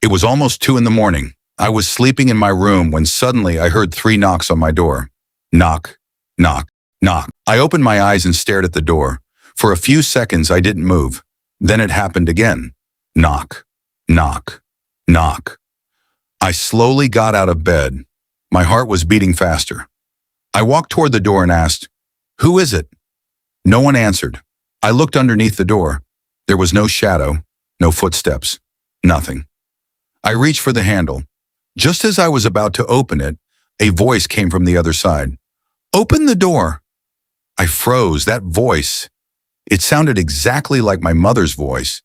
It was almost 2 in the morning. I was sleeping in my room when suddenly I heard 3 knocks on my door. Knock, knock, knock. I opened my eyes and stared at the door. For a few seconds, I didn't move. Then it happened again. Knock, knock, knock. I slowly got out of bed. My heart was beating faster. I walked toward the door and asked, "Who is it?" No one answered. I looked underneath the door. There was no shadow, no footsteps, nothing. I reached for the handle. Just as I was about to open it, a voice came from the other side. "Open the door." I froze. That voice. It sounded exactly like my mother's voice,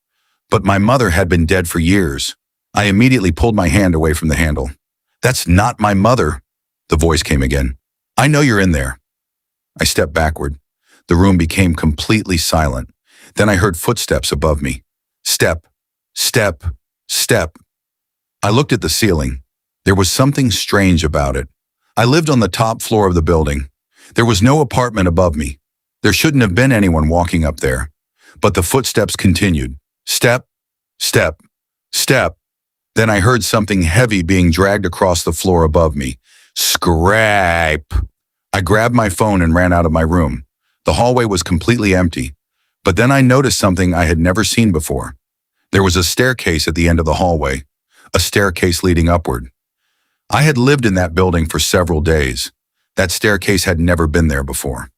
but my mother had been dead for years. I immediately pulled my hand away from the handle. "That's not my mother," the voice came again. "I know you're in there." I stepped backward. The room became completely silent. Then I heard footsteps above me. Step, step, step. I looked at the ceiling. There was something strange about it. I lived on the top floor of the building. There was no apartment above me. There shouldn't have been anyone walking up there. But the footsteps continued. Step, step, step. Then I heard something heavy being dragged across the floor above me. Scrape. I grabbed my phone and ran out of my room. The hallway was completely empty. But then I noticed something I had never seen before. There was a staircase at the end of the hallway, a staircase leading upward. I had lived in that building for several days. That staircase had never been there before.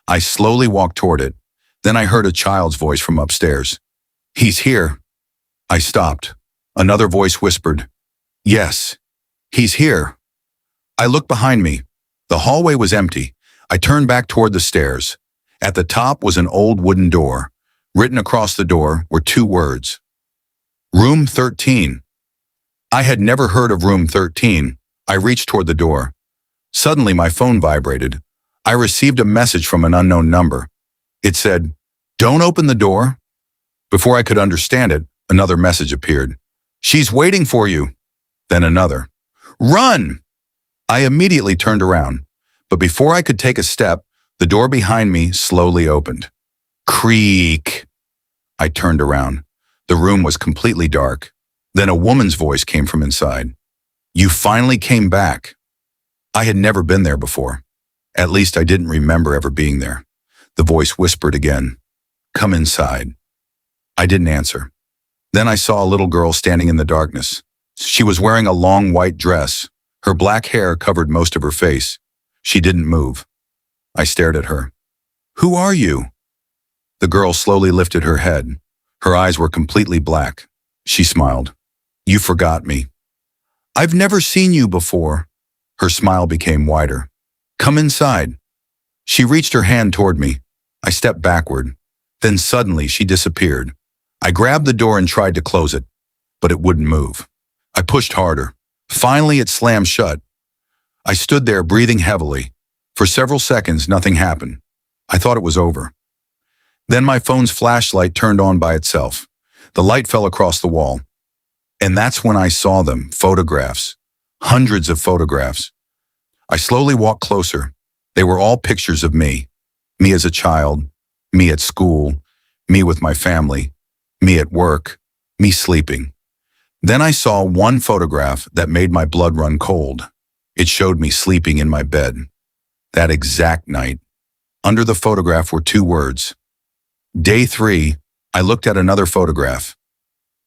I slowly walked toward it. Then I heard a child's voice from upstairs. "He's here." I stopped. Another voice whispered, "Yes, he's here." I looked behind me. The hallway was empty. I turned back toward the stairs. At the top was an old wooden door. Written across the door were 2 words. Room 13. I had never heard of room 13. I reached toward the door. Suddenly my phone vibrated. I received a message from an unknown number. It said, "Don't open the door." Before I could understand it, another message appeared. "She's waiting for you." Then another. "Run!" I immediately turned around, but before I could take a step, the door behind me slowly opened. Creak. I turned around. The room was completely dark. Then a woman's voice came from inside. "You finally came back." I had never been there before. At least I didn't remember ever being there. The voice whispered again, "Come inside." I didn't answer. Then I saw a little girl standing in the darkness. She was wearing a long white dress. Her black hair covered most of her face. She didn't move. I stared at her. "Who are you?" The girl slowly lifted her head. Her eyes were completely black. She smiled. "You forgot me." "I've never seen you before." Her smile became wider. "Come inside." She reached her hand toward me. I stepped backward. Then suddenly she disappeared. I grabbed the door and tried to close it, but it wouldn't move. I pushed harder. Finally, it slammed shut. I stood there breathing heavily. For several seconds, nothing happened. I thought it was over. Then my phone's flashlight turned on by itself. The light fell across the wall. And that's when I saw them, photographs. Hundreds of photographs. I slowly walked closer. They were all pictures of me. Me as a child, me at school, me with my family, me at work, me sleeping. Then I saw one photograph that made my blood run cold. It showed me sleeping in my bed. That exact night. Under the photograph were 2 words. Day 3, I looked at another photograph.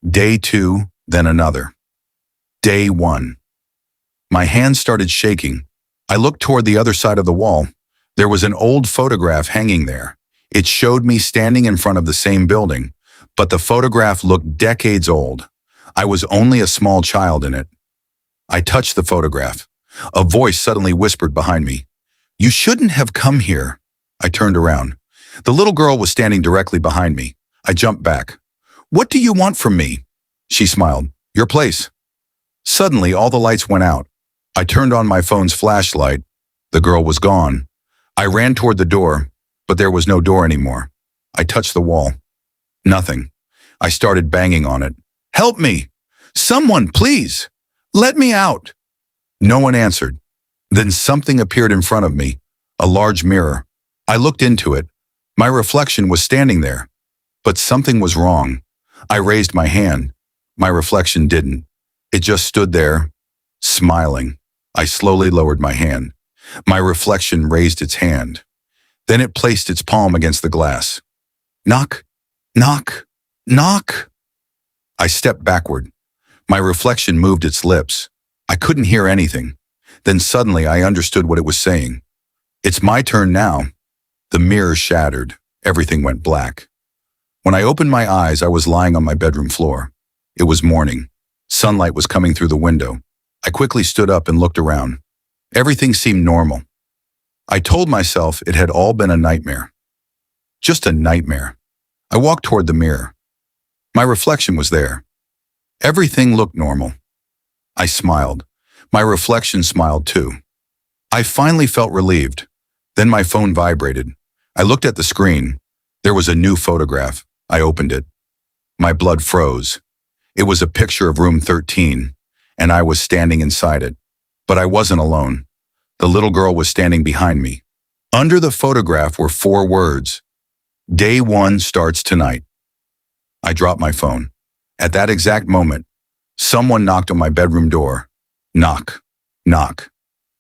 Day 2, then another. Day 1. My hands started shaking. I looked toward the other side of the wall. There was an old photograph hanging there. It showed me standing in front of the same building, but the photograph looked decades old. I was only a small child in it. I touched the photograph. A voice suddenly whispered behind me, "You shouldn't have come here." I turned around. The little girl was standing directly behind me. I jumped back. "What do you want from me?" She smiled. "Your place." Suddenly, all the lights went out. I turned on my phone's flashlight. The girl was gone. I ran toward the door, but there was no door anymore. I touched the wall. Nothing. I started banging on it. "Help me! Someone, please! Let me out!" No one answered. Then something appeared in front of me, a large mirror. I looked into it. My reflection was standing there. But something was wrong. I raised my hand. My reflection didn't. It just stood there, smiling. I slowly lowered my hand. My reflection raised its hand. Then it placed its palm against the glass. Knock, knock, knock. I stepped backward. My reflection moved its lips. I couldn't hear anything. Then suddenly I understood what it was saying. It's my turn now. The mirror shattered. Everything went black. When I opened my eyes, I was lying on my bedroom floor. It was morning. Sunlight was coming through the window. I quickly stood up and looked around. Everything seemed normal. I told myself it had all been a nightmare. Just a nightmare. I walked toward the mirror. My reflection was there. Everything looked normal. I smiled. My reflection smiled too. I finally felt relieved. Then my phone vibrated. I looked at the screen. There was a new photograph. I opened it. My blood froze. It was a picture of room 13, and I was standing inside it. But I wasn't alone. The little girl was standing behind me. Under the photograph were 4 words. Day 1 starts tonight. I dropped my phone. At that exact moment, someone knocked on my bedroom door. Knock, knock,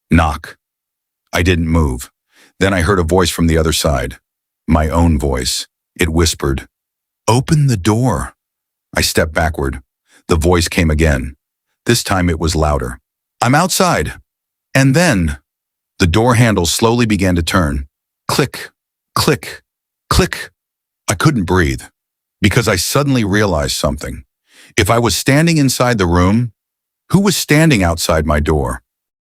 knock. I didn't move. Then I heard a voice from the other side. My own voice. It whispered, "Open the door." I stepped backward. The voice came again. This time it was louder. "I'm outside." And then, the door handle slowly began to turn. Click, click, click. I couldn't breathe, because I suddenly realized something. If I was standing inside the room, who was standing outside my door?